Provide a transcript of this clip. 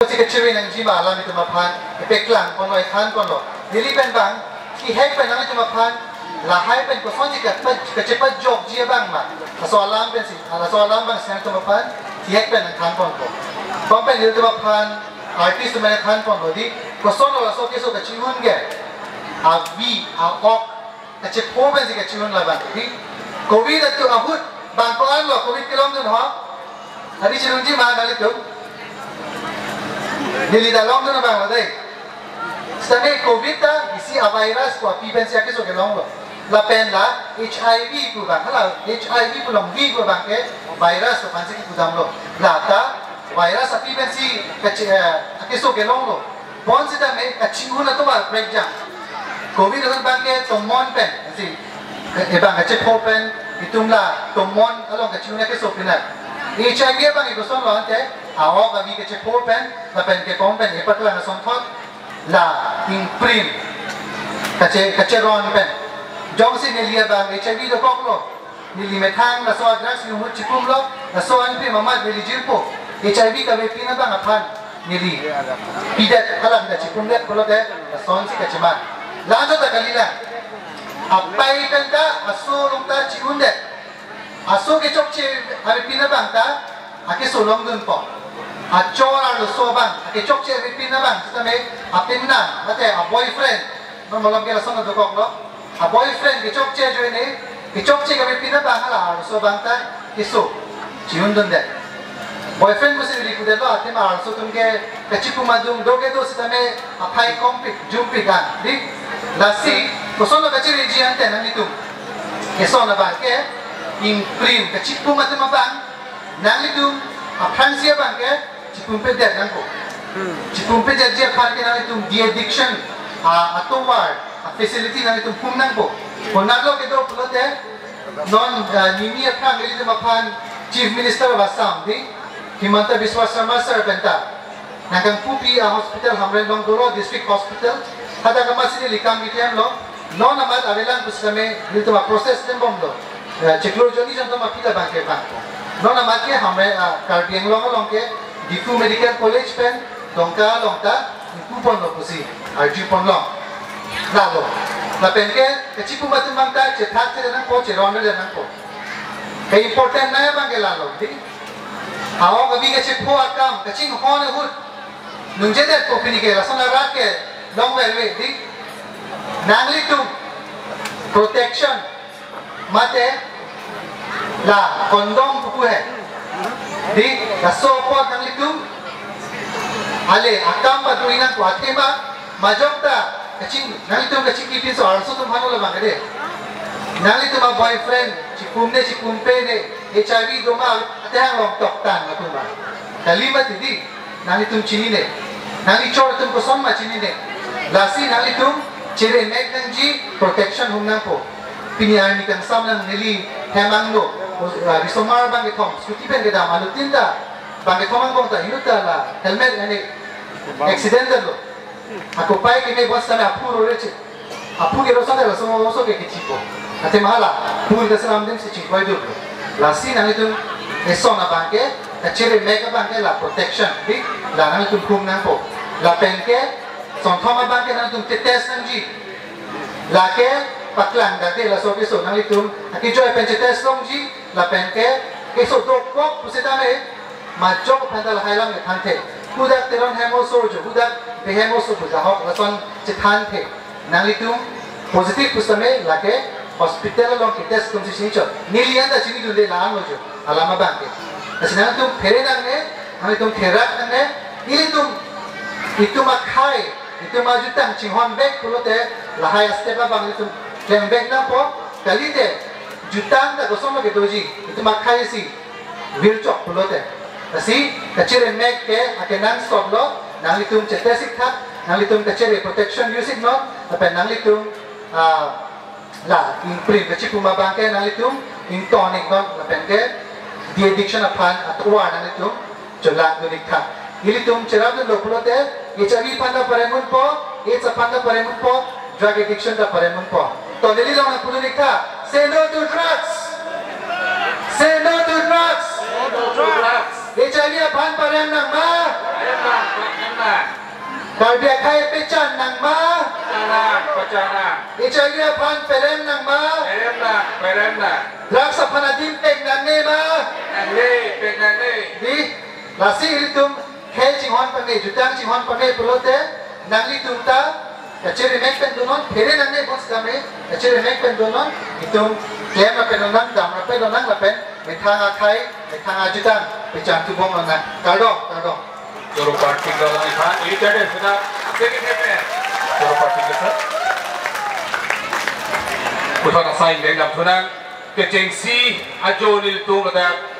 si kecil nang jima alam itu mapan peklang kono ikan kono dili pen bang ki hek pen nang itu mapan lahai pen ko sonji kecepat jok dia bang ma soalan pen si soalan bang siang itu mapan ki hek pen nang kan kono bang pen itu mapan artis tu mana kan kono di ko sono la so keso kecil hun ge avi aok kecepo pen si kecil hun la bang di covid itu ahut bang ko an lo covid kilom tu ha hari cilung jima nang itu Dili dalam tu na bang ladai. Setelah COVID ta isi virus ko api pen siya keso kelong lo. La pen la HIV ko bang. Hala HIV ko long V ko bang ke virus ko pansi ko dam lo. La ta virus api pen si keso kelong lo. Bon si ta me kacingu na to ba break jam. COVID kan bang ke tomon pen si bang kace po pen itumla tomon along kacingu na keso pinat. HIV bang iko son lo ante awak kami kecek pen, lapen ke pen, hebat lah nason thot, la imprint, kecek ron pen, jong si nelia bang HIV do kok lo, nili metang la so drugs ni umur cikum lo, la so anpi mamat nili jirpo, HIV kami pina bang apan nili, pidat kalam dah cikum lihat kalau deh, la so si keceman, lanjut tak kali lah, apa ikan ta, aso lungta cikum deh, aso kecok cik, kami pina bang ta, ake solong dun po. Acora lo soban, ake chok che pin na bang, kita me apin na, mate a boyfriend, malam kela sona do kok lo, a boyfriend ke chok che jo ni, ke chok che ke pin na bang ala so bang ta, kiso, ciun dun de. Boyfriend mesti beli kuda lo, ate ma so tum ke kacipu madung do ke do kita me a pai kompik, jumpi kan, di, lasi, ko sona kaciri jian te nang itu, ke sona bang ke, imprint kacipu madung bang, nang itu, a Francia bang ke, Cipumpe dia nangko, Cipumpe dia parke nang itu di addiction, atau war, facility nang itu pun nangko. Konaglo kita pulau deh, non nimi apa ngali tu mapan Chief Minister Basam di, Himanta Biswa Sharma sir benta, nangkang pupi hospital hamren long dolo district hospital, hada kamasi ni likam kita lo, non amat avelan pusame itu proses tembong lo, ceklo joni jangan mapila bang ke bang. Non amat ke hamre karbiang long ke Difu Medical College pen dongka longta kupon lo pusi RG pon long lalu la pen ke kecipu matum bang ta cetak ce nang po ceron le nang po ke important na bang ke lalu di hawa kabi ke cepu akam kecing hone hut nungje det ko pini ke rasana rat ke long we di nangli tu protection mate la kondom pupu hai di kasopot nang litu ale akam ba duingan ko atema majokta kacing nang litu kacing kipin so arso tum hanu la bangade nang litu ma boyfriend cipumpe ne HIV doma atehang long toktan matuma kalima tidi nang litu chini ne nang lichor tum ko somma chini ne lasi nang litu cire mek nang ji protection humnang po pinian ni kan sam nang nili hemang no Risomar bang itom, skuti pen kita malu tinta, bang itom ang bangta, inuta la helmet ini accidental lo. Aku pai kini bos sana apu roleche, apu kiro sana la semua oso ke kecipo. Ate mahala, pun kita seram dem si cikoi dulu. Lasi nang itu esona bangke, keciri make bangke la protection, di la nang itu kum nang po. La penke, sontoma bangke nang itu tetes nang ji, la ke paklang dati la so keso nang itu, aki joy pencetes long ji. La penke, keso dokok pusita me, majok pandal hailam le thante. Hudak teron hemoso jo, hudak behemoso bujahok lason cethante. Nanglitu positif pusame lake hospital long kites tum si sincho. Nilian da chini dunde laan lo jo, alama bangke. Asinang tum phere nangne, nanglitum therak nangne, nilitum itu makai, itu majutang cinghon bek pulote lahai asteba banglitum lembek na po kalite. Jutang tak kosong lagi doji itu makai si vircok pulote, asi kecil mek ke akenan stop lo, nang litum cetesik tak, nang litum kecil protection usik no, tapi nang litum la imprint kecil pumabangke nang litum intonic no, tapi ke di addiction apan atau nang litum jolak unik tak, ilitum cerap lo pulote, HIV panda paremun po, AIDS panda paremun po, drug addiction da paremun po, to nili lo nang pulonik tak. Say no to drugs. Say no to drugs. HIV apan parem nang ma. na. Karbiak hai pecan nang ma. Pacana, pacana. HIV pan perem nang ma. Perem na. Drugs apanadim pek nang ne ma. Nane, pek nane. Di lasi iritum khel jinghon pange jutang jinghon pange pulote nang litum ta kaciri mek pen dunon phere nang ne bos kame kaciri mek pen dunon itum klem na pen nang dam na pen nang la pen methanga khai methanga jutang pecan tu bong nang kardong Juru parti kalau ikan ini ada sudah sedikit hebat. Juru parti kita. Kita nak sign dengan tunang kecengsi ajonil tu kita